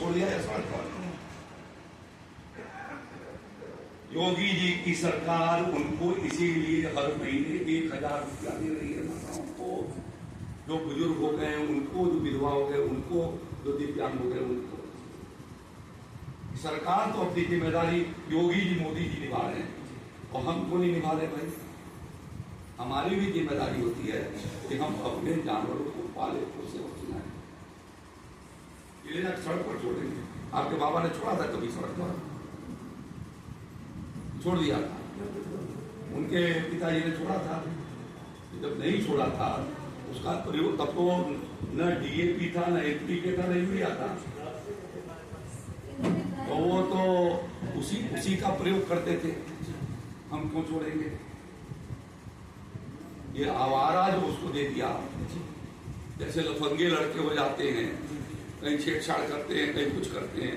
छोड़ दिया है सड़क पर। योगी जी की सरकार उनको इसीलिए हर महीने 1000 रुपया दे रही है माताओं को, जो बुजुर्ग हो गए उनको, जो विधवा हो गए उनको, जो दिव्यांग हो गए उनको। सरकार तो अपनी जिम्मेदारी योगी जी मोदी जी निभा रहे हैं और हम को नहीं निभा रहे भाई। हमारी भी जिम्मेदारी होती है कि हम अपने जानवरों को पाले पोसे और सुनाए। ये सड़क पर छोड़ेंगे? आपके बाबा ने छोड़ा था कभी सड़क पर? छोड़ दिया था। उनके पिताजी ने छोड़ा था। जब नहीं छोड़ा था उसका प्रयोग तब तो न डीएपी था न एनपीके था, न यूरिया था, तो वो तो उसी का प्रयोग करते थे। हम क्यों छोड़ेंगे? ये आवारा जो उसको दे दिया, जैसे लफंगे लड़के हो जाते हैं, कहीं छेड़छाड़ करते हैं, कहीं कुछ करते हैं,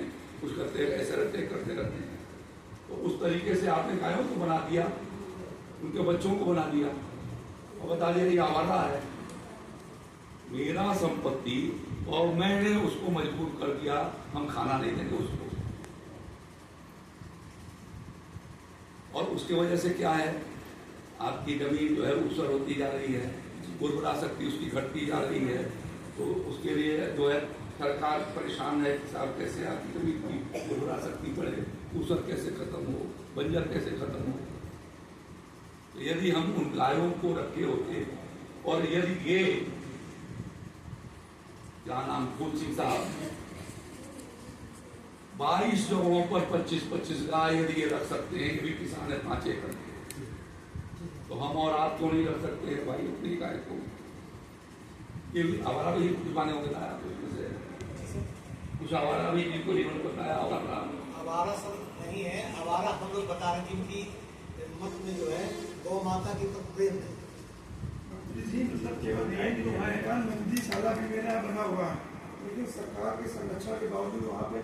ऐसे करते रहते हैं। तो उस तरीके से आपने गायों को बना दिया, उनके बच्चों को बना दिया और बता दिया ये आवारा है, मेरा संपत्ति, और मैंने उसको मजबूर कर दिया हम खाना नहीं देंगे उसको। और उसकी वजह से क्या है, आपकी जमीन जो है ऊसर होती जा रही है, उर्वरा शक्ति उसकी घटती जा रही है। तो उसके लिए जो है सरकार परेशान है कि साहब कैसे आपकी जमीन की उर्वरा शक्ति बढ़े, ऊसर कैसे खत्म हो, बंजर कैसे खत्म हो। तो यदि हम उन गायों को रखे होते और यदि ये क्या नाम फूल सिंह साहब 22 जगहों पर 25-25 गाय यदि ये रख सकते हैं, ये भी किसान है 5 एकड़ के, तो हम और आप क्यों नहीं रख सकते हैं भाई अपनी गाय को? ये आवारा भी कुछ माने होंगे ना आप उसमें से कुछ आवारा भी जिनको जीवन बताया आवारा सब नहीं है। आवारा हम लोग बता रहे थे कि मत में जो है गौ माता की तो प्रेम है जी, मतलब केवल गाय की दुकान का नंदीशाला भी मेरा बना हुआ है, लेकिन सरकार के संरक्षण के बावजूद वहाँ पे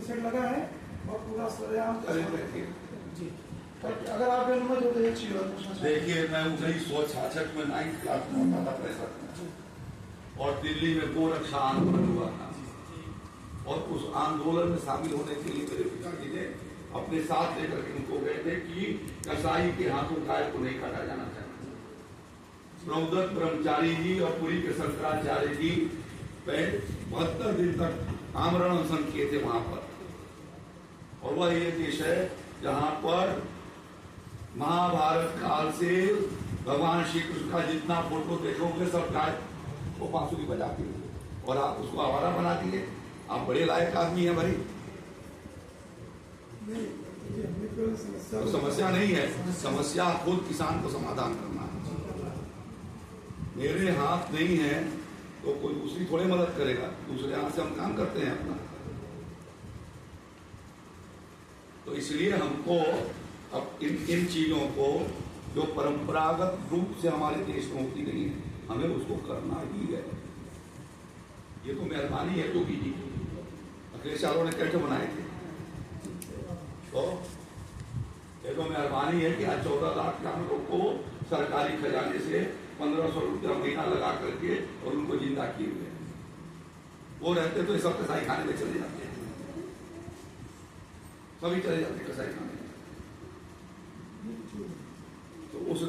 सेट लगा है और पूरा सरेआम जी। अगर आप अनुमति हो तो एक चीज देखिए, मैं 1966 में 9th क्लास में होता था पैसा, और दिल्ली में गोरक्षा आंदोलन हुआ था, और उस आंदोलन में शामिल होने के लिए मेरे पिताजी ने अपने साथ लेकर के उनको गए थे कि कसाई के हाथों गाय को नहीं काटा जाना चाहिए। प्रभुदत्त ब्रह्मचारी जी और पुरी के शंकराचार्य जी 72 दिन तक आमरण अनशन किए थे वहां पर। और वह ये देश है जहां पर महाभारत काल से भगवान श्री कृष्ण का जितना फोटो देखोगे सब गाय वो बांसुरी बजाती है, और आप उसको आवारा बना दिए। आप बड़े लायक आदमी हैं भाई। तो समस्या नहीं है, समस्या खुद किसान को समाधान करना है। मेरे हाथ नहीं है तो कोई दूसरी थोड़े मदद करेगा, दूसरे हाथ से हम काम करते हैं अपना। तो इसलिए हमको अब इन चीजों को जो परंपरागत रूप से हमारे देश में होती नहीं है, हमें उसको करना ही है। ये तो मेहरबानी है योगी जी, अखिलेश यादव ने कैसे बनाए थे, तो ये तो मेहरबानी है कि आज 14 लाख जानवरों को सरकारी खजाने से 1500 रुपया महीना लगा करके और उनको जिंदा किए हुए। वो रहते तो ये सब कसाई खाने में चले जाते हैं, सभी चले जाते कसाई खाने में। तो उस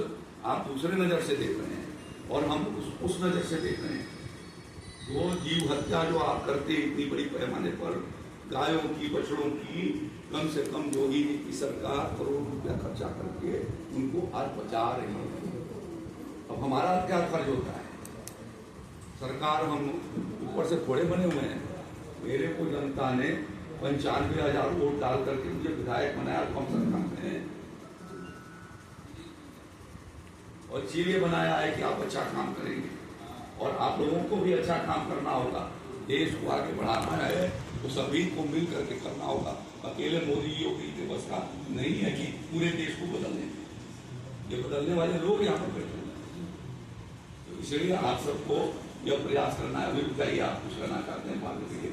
आप दूसरे नजर से देख रहे हैं और हम उस नजर से देख रहे हैं। वो जीव हत्या जो आप करते हैं इतनी बड़ी पैमाने पर, गायों की बछड़ों की, कम से कम योगी जी की सरकार करोड़ रुपया खर्चा करके उनको आज बचा रही है। अब हमारा क्या फर्ज होता है? सरकार हम ऊपर से थोड़े बने हुए हैं। मेरे को जनता ने 95,000 वोट डाल करके मुझे विधायक बनाया कम सरकार में, और इसीलिए बनाया है कि आप अच्छा काम करेंगे और आप लोगों को भी अच्छा काम करना होगा। देश को आगे बढ़ाना है तो सभी को मिल करके करना होगा। अकेले मोदी योगी के बस का नहीं है कि पूरे देश को बदलने, ये बदलने वाले लोग यहाँ पर बैठे हैं। तो इसलिए आप सबको यह प्रयास करना है। अभी बताइए, आप कुछ करना चाहते हैं बात करिए।